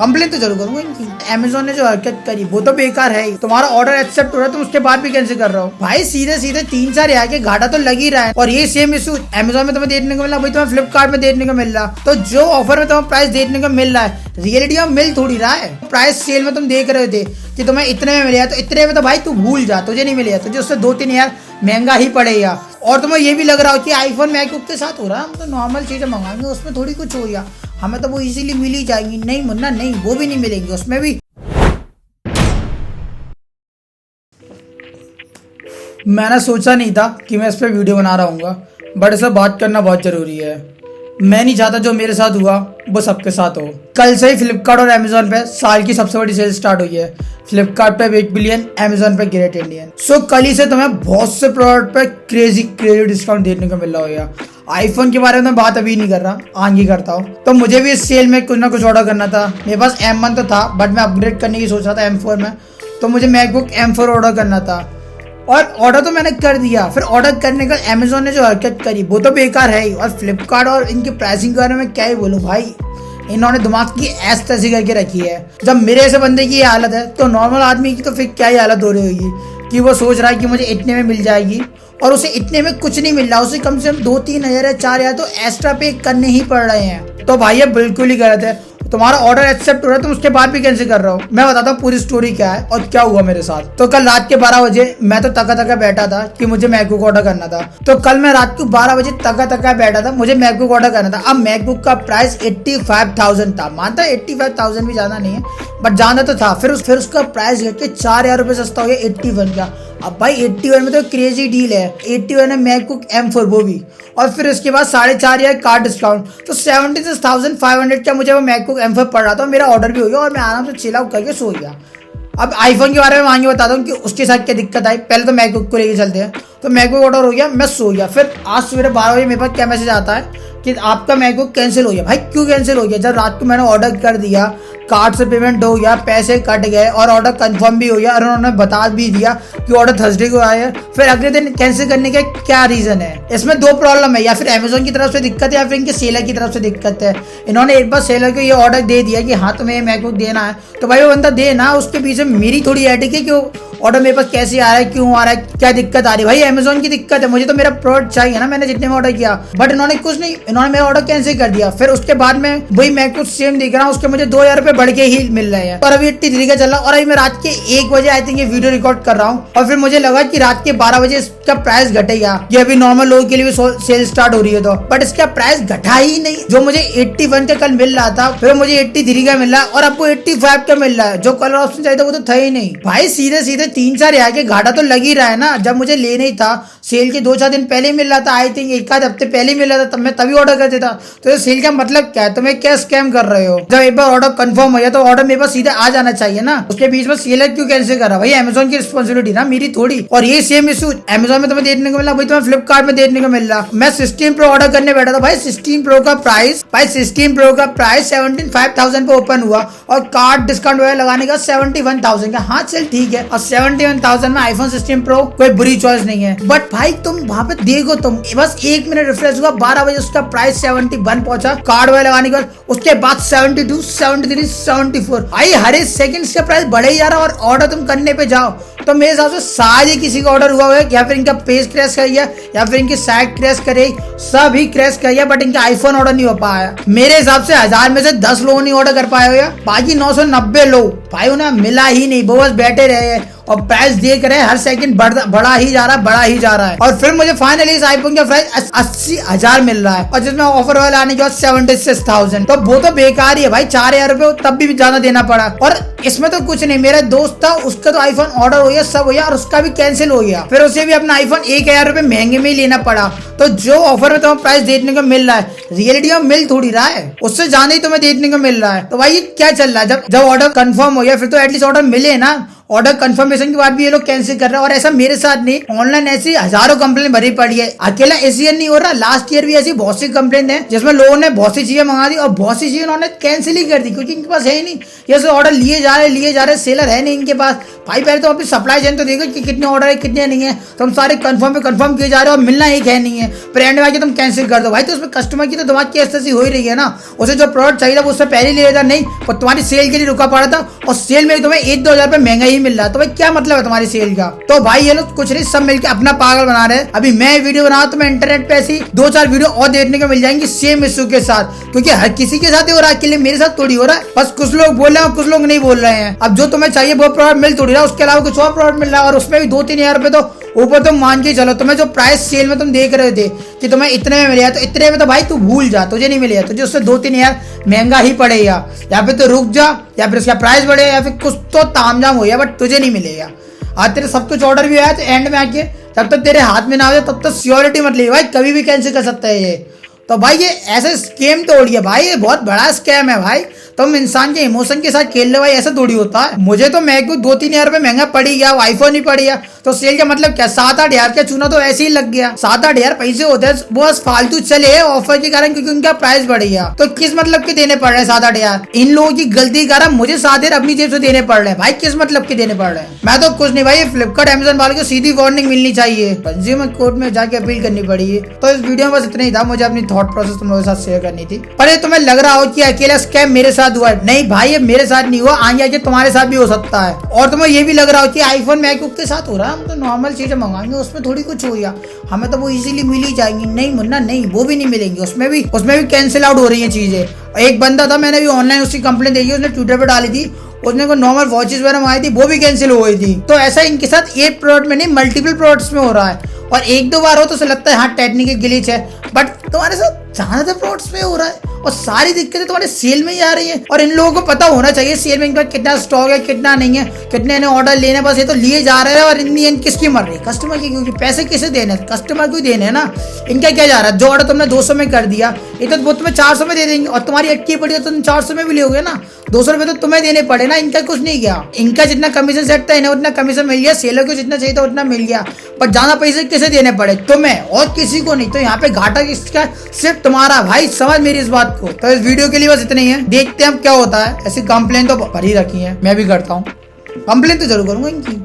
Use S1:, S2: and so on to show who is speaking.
S1: Complain तो जरूर करूंगा इनकी। अमेजोन ने जो हरकत करी वो तो बेकार है ही। तुम्हारा ऑर्डर एक्सेप्ट हो रहा है, तुम उसके बाद भी कैंसिल कर रहे हो भाई। सीधे सीधे 3-4 यहाँ के घाटा तो लग ही रहा है। और ये सेम इशू अमेजोन में तुम्हें देखने को मिला, वही तुम्हें फ्लिपकार्ट में देखने को मिल रहा। तो जो ऑफर में तुम्हें प्राइस देखने को मिल रहा है, रियलिटी में मिल थोड़ी रहा है। प्राइस सेल में तुम देख रहे थे कि तुम्हें इतने में मिलेगा, तो इतने में तो भाई तू भूल जा, तुझे नहीं मिलेगा, तुझे उससे 2-3 हज़ार महंगा ही पड़ेगा। और तुम्हें ये भी लग रहा हो कि आईफोन मैकबुक के साथ हो रहा है, हम तो नॉर्मल चीजें मंगाएंगे, उसमें थोड़ी कुछ हो गया, हमें तो वो इजीली मिल ही जाएंगी। नहीं मुन्ना नहीं, वो भी नहीं मिलेंगी उसमें भी। मैंने सोचा नहीं था कि मैं इस पर वीडियो बना रहा हूँ, बट इसे बात करना बहुत जरूरी है। मैं नहीं चाहता जो मेरे साथ हुआ वो सबके साथ हो। कल से ही फ्लिपकार्ट और अमेजोन पे साल की सबसे बड़ी सेल स्टार्ट हुई है। फ्लिपकार्ट पे 1 बिलियन, अमेजोन पे ग्रेट इंडियन। सो कल ही से तुम्हें बहुत से प्रोडक्ट पे क्रेजी डिस्काउंट देखने को मिल रहा होगा। आईफोन के बारे में बात अभी नहीं कर रहा, आगे करता हूँ। तो मुझे भी इस सेल में कुछ ना कुछ ऑर्डर करना था। मेरे पास M1 तो था, बट मैं अपग्रेड करने की सोच रहा था M4 में। तो मुझे मैकबुक M4 ऑर्डर करना था और ऑर्डर तो मैंने कर दिया। फिर ऑर्डर करने का अमेजोन ने जो हरकत करी वो तो बेकार है ही। और फ्लिपकार्ट और इनकी प्राइसिंग के बारे में क्या ही बोलूं भाई, इन्होंने दिमाग की ऐसी तैसी करके रखी है। जब मेरे ऐसे बंदे की ये हालत है तो नॉर्मल आदमी की तो फिर क्या ही हालत हो रही होगी कि वो सोच रहा है कि मुझे इतने में मिल जाएगी और उसे इतने में कुछ नहीं मिल रहा, उसे कम से कम 2-3 हज़ार या 4 हज़ार तो एक्स्ट्रा पे करने ही पड़ रहे हैं। तो भाई ये बिल्कुल ही गलत है। तुम्हारा ऑर्डर एक्सेप्ट हो रहा है, तुम उसके बाद भी कैंसिल कर रहे हो। मैं बताता हूँ पूरी स्टोरी क्या है और क्या हुआ मेरे साथ। तो कल रात के 12 बजे मैं तो तका बैठा था कि मुझे मैकबुक ऑर्डर करना था। तो कल मैं रात को 12 बजे तका बैठा था, मुझे मैकबुक ऑर्डर करना था। अब मैकबुक का प्राइस 85,000 था। मानता है 85,000 भी ज्यादा नहीं है, बट ज्यादा तो था। फिर उसका प्राइस घट के 4,000 रुपये सस्ता हो गया 81 का। अब भाई 81 में तो क्रेजी डील है। 81 में मैकबुक M4 वो भी, और फिर उसके बाद 4,500 कार्ड डिस्काउंट। तो 76,500 का मुझे वो मैकबुक M4 पड़ रहा था। मेरा ऑर्डर भी हो गया और मैं आराम से चिल आउट करके सो गया। अब आईफोन के बारे में आगे बताता हूँ कि उसके साथ क्या दिक्कत आई। पहले तो मैकबुक को लेके चलते हैं। तो मैकबुक ऑर्डर हो गया, मैं सो गया। फिर आज सवेरे 12 बजे मेरे पास क्या मैसेज आता है कि आपका मैकबुक कैंसिल हो गया। भाई क्यों कैंसिल हो गया? जब रात को मैंने ऑर्डर कर दिया, कार्ड से पेमेंट हो गया, पैसे कट गए और ऑर्डर कंफर्म भी हो गया और उन्होंने बता भी दिया कि ऑर्डर थर्सडे को आया है। फिर अगले दिन कैंसिल करने का क्या रीजन है? इसमें 2 प्रॉब्लम है, या फिर अमेजोन की तरफ से दिक्कत है या फिर इनके सेलर की तरफ से दिक्कत है। इन्होंने एक बार सेलर को ये ऑर्डर दे दिया कि हाँ तुम्हें मैकबुक देना है, तो भाई वो बंदा दे ना। उसके पीछे मेरी थोड़ी एडिक है कि ऑर्डर मेरे पास कैसे आ रहा है, क्यों आ रहा है, क्या दिक्कत आ रही है। भाई अमेजोन की दिक्कत है, मुझे तो मेरा प्रोडक्ट चाहिए ना, मैंने जितने में ऑर्डर किया। बट इन्होंने कुछ नहीं, इन्होंने मेरा ऑर्डर कैंसिल कर दिया। फिर उसके बाद में वही मैकबुक सेम दिख रहा हूँ, उसके मुझे 2,000 रुपये बढ़ के ही मिल रहे हैं। और अभी 83 का चल रहा है और अभी मैं रात के 1 बजे आई थिंक ये वीडियो रिकॉर्ड कर रहा हूँ। और फिर मुझे लगा कि रात के 12 बजे इसका प्राइस घटेगा, ये अभी नॉर्मल लोगों के लिए भी सेल स्टार्ट हो रही है। तो बट इसका प्राइस घटा ही नहीं। जो मुझे 81 का कल मिल रहा था, फिर मुझे 83 का मिल रहा है और अब वो 85 का मिल रहा है। जो कलर ऑप्शन चाहिए था वो तो था ही नहीं। भाई सीधे सीधे 3-4 यहाँ के घाटा तो लग ही रहा है ना। जब मुझे लेना ही था, सेल के 2-4 दिन पहले मिल रहा था, आई थिंक 1-आध हफ्ते पहले मिल रहा था, तब मैं तभी ऑर्डर कर देता। तो सेल का मतलब क्या है? तुम्हें क्या स्कैम कर रहे हो? जब एक बार ऑर्डर कंफर्म हो गया तो ऑर्डर मेरे पास सीधे आ जाना चाहिए ना। उसके बीच में सेलर क्यों कैंसिल करा? भाई अमेजोन की रिस्पॉन्सिबिलिटी ना, मेरी थोड़ी। और ये सेम इशू अमेजोन में तुम्हें देखने को मिला, वही तुम्हें फ्लिपकार्ट में देखने को मिल रहा। मैं 16 प्रो ऑर्डर करने बैठा था। भाई 16 प्रो का प्राइस 75,000 पे ओपन हुआ और कार्ड डिस्काउंट वगैरह लगाने का 71,000 का। हाँ चल ठीक है, और 71,000 में आईफोन 16 प्रो कोई बुरी चॉइस नहीं है। बट भाई तुम वहां पे देखो, तुम बस 1 मिनट रिफ्रेश हुआ, 12 बजे उसका प्राइस 71 पहुंचा कार्ड वगैरह लगाने के बाद। उसके बाद 72, 73, 74। भाई हर एक सेकंड का प्राइस बढ़े ही जा रहा है। और ऑर्डर तुम करने पे जाओ तो मेरे हिसाब से शायद ही किसी का ऑर्डर हुआ है, या फिर इनका पेज क्रैश कर गया या फिर इनकी साइट क्रैश करे, सब ही क्रैश कर गया, बट इनका आईफोन ऑर्डर नहीं हो पाया। मेरे हिसाब से 1000 में से 10 लोगों ने ऑर्डर कर पाए हो, या बाकी 990 लोग भाई उन्हें मिला ही नहीं। वो बस बैठे रहे और प्राइस देख रहे हैं, हर सेकंड बढ़ा ही जा रहा है। और फिर मुझे फाइनली इस आईफोन का प्राइस 80,000 मिल रहा है, और जिसमें ऑफर वाला आने के बाद 76,000। तो वो तो बेकार ही है भाई, 4,000 रुपए तब भी ज्यादा देना पड़ा। और इसमें तो कुछ नहीं, मेरा दोस्त था, उसका तो आईफोन ऑर्डर हो गया, सब हो गया, और उसका भी कैंसिल हो गया। फिर उसे भी अपना आईफोन 1,000 रुपए महंगे में ही लेना पड़ा। तो जो ऑफर में तुम्हें प्राइस देखने को मिल रहा है, रियलिटी में मिल थोड़ी रहा है, उससे ज्यादा ही तुम्हें देखने को मिल रहा है। तो भाई ये क्या चल रहा है? जब ऑर्डर कंफर्म हो गया फिर तो एटलीस्ट ऑर्डर मिले ना। ऑर्डर कंफर्मेशन के बाद भी ये लोग कैंसिल कर रहे हैं। और ऐसा मेरे साथ नहीं, ऑनलाइन ऐसी हजारों कंप्लेन भरी पड़ी है। अकेला इस ईयर नहीं हो रहा, लास्ट ईयर भी ऐसी बहुत सी कंप्लेन है जिसमें लोगों ने बहुत सी चीजें मंगा दी और बहुत सी चीजें उन्होंने कैंसिल ही कर दी क्योंकि इनके पास है ही नहीं। ये ऑर्डर लिए जा रहे सेलर है नहीं इनके पास। भाई पहले तो अपनी सप्लाई चेन तो देखो कि कितने ऑर्डर है कितने नहीं है। तो हम सारे कंफर्म किए जा रहे हो और मिलना एक है नहीं है, पर एंड में आके तुम कैंसिल कर दो। भाई तो उसमें कस्टमर की तो दिमाग की ऐसी हो ही रही है ना, उसे जो प्रोडक्ट चाहिए था वो उससे पहले ले लेता, नहीं पर तुम्हारी सेल के लिए रुका पड़ा था और सेल में तुम्हें 1-2 हजार रुपए महंगा ही मिल रहा है। तो भाई क्या मतलब है तुम्हारी सेल का। तो भाई ये लोग कुछ नहीं, सब मिलकर अपना पागल बना रहे हैं। अभी मैं वीडियो बना तो मैं इंटरनेट पे ऐसी 2-4 वीडियो और देखने को मिल जाएंगी सेम इश्यू के साथ, क्योंकि हर किसी के साथ ही हो रहा है, अकेले मेरे साथ थोड़ी हो रहा है। बस कुछ लोग बोल रहे हैं और कुछ लोग नहीं बोल रहे हैं। अब जो तुम्हें चाहिए वो प्रोडक्ट मिल थोड़ी रहा है, उसके अलावा कुछ और प्रोडक्ट मिल रहा है और उसमें भी 2-3 हजार रुपए तो ऊपर तुम मान के चलो। तुम्हें जो प्राइस सेल में तुम देख रहे थे कि तुम्हें इतने में मिलेगा, तो इतने में तो भाई तू भूल जा, तुझे नहीं मिलेगा, तुझे उससे 2-3 हजार महंगा ही पड़ेगा। या फिर तो रुक जा या फिर उसका प्राइस बढ़ेगा या फिर कुछ तो तामझाम हो गया, बट तुझे नहीं मिलेगा। आज तेरे सब कुछ ऑर्डर भी आया तो एंड में आके जब तक तेरे हाथ में ना हो जाए तब तक सियोरिटी मत ले भाई, कभी भी कैंसिल कर सकता है ये। तो भाई ये ऐसे स्कैम तोड़ी है भाई, ये बहुत बड़ा स्कैम है भाई। तुम इंसान के इमोशन के साथ खेल रहे भाई, ऐसा थोड़ी होता है। मुझे तो मैकबुक 2-3 हजार रुपए महंगा पड़ी गया, आईफोन ही पड़ी गया, तो सेल का मतलब क्या 7-8 हजार का चूना तो ऐसे ही लग गया। 7-8 हजार पैसे होते हैं बस फालतू चले ऑफर के कारण, क्योंकि उनका प्राइस बढ़ गया। तो किस मतलब के देने पड़ रहे हैं 7-8 हजार? इन लोगों की गलती के कारण मुझे 7 हजार अपनी जेब से देने पड़ रहे हैं भाई, किस मतलब के देने पड़ रहे हैं? मैं तो कुछ नहीं भाई, फ्लिपकार्ट अमेजन वाले को सीधी वार्निंग मिलनी चाहिए, कंज्यूमर कोर्ट में जाके अपील करनी पड़ी है। तो इस वीडियो में बस इतना ही था, मुझे अपनी थॉट प्रोसेस तुम लोगों के साथ शेयर करनी थी। पर ये तुम्हें लग रहा हो कि अकेला स्कैम मेरे साथ हुआ है, नहीं भाई ये मेरे साथ नहीं हुआ, आगे आके तुम्हारे साथ भी हो सकता है। और तुम्हें ये भी लग रहा हो कि आईफोन मैकबुक के साथ हो रहा है, हम तो नॉर्मल चीजें मंगाएंगे उसमें थोड़ी कुछ हो गया, हमें तो वो इजीली मिल ही जाएंगी। नहीं मुन्ना नहीं, वो भी नहीं मिलेंगी, उसमें भी कैंसिल आउट हो रही है चीजें। एक बंदा था, मैंने भी ऑनलाइन उसकी कंप्लेन देखी, उसने ट्विटर पे डाली थी, उसने को नॉर्मल वॉचेस वगैरह मंगाई थी वो भी कैंसिल हो गई थी। तो ऐसा इनके साथ एक प्रोडक्ट में नहीं मल्टीपल प्रोडक्ट्स में हो रहा है। और 1-2 बार हो तो लगता है हाँ टेक्निकल ग्लिच है, बट तुम्हारे साथ ज्यादातर प्रोडक्ट्स में हो रहा है और सारी दिक्कतें तुम्हारे सेल में ही आ रही है। और इन लोगों को पता होना चाहिए सेल में इनका कितना स्टॉक है कितना नहीं है, कितने ने ऑर्डर लेने, बस ये तो लिए जा रहे हैं। और इनकी एंड किसकी मर रही है? कस्टमर की, क्योंकि पैसे किसे देने हैं? कस्टमर को ही देने हैं ना। इनका क्या जा रहा है, जो ऑर्डर तुमने 200 में कर दिया ये तो वो तुम्हें 400 में दे देंगे और तुम्हारी अटकी पड़ी है तो तुम 400 में भी लोगे ना, 200 रुपए तो तुम्हें देने पड़े ना। इनका कुछ नहीं गया, इनका जितना कमीशन सेट था इन्हें उतना कमीशन मिल गया, सेलर को जितना चाहिए था उतना मिल गया, पर ज्यादा पैसे किसे देने पड़े? तुम्हें और किसी को नहीं। तो यहाँ पे घाटा किसका? सिर्फ तुम्हारा भाई, समझ मेरी इस बात को। तो इस वीडियो के लिए बस इतना ही है, देखते हैं अब क्या होता है। ऐसी कंप्लेन तो भरी रखी है, मैं भी करता हूँ, कंप्लेन तो जरूर करूंगा इनकी।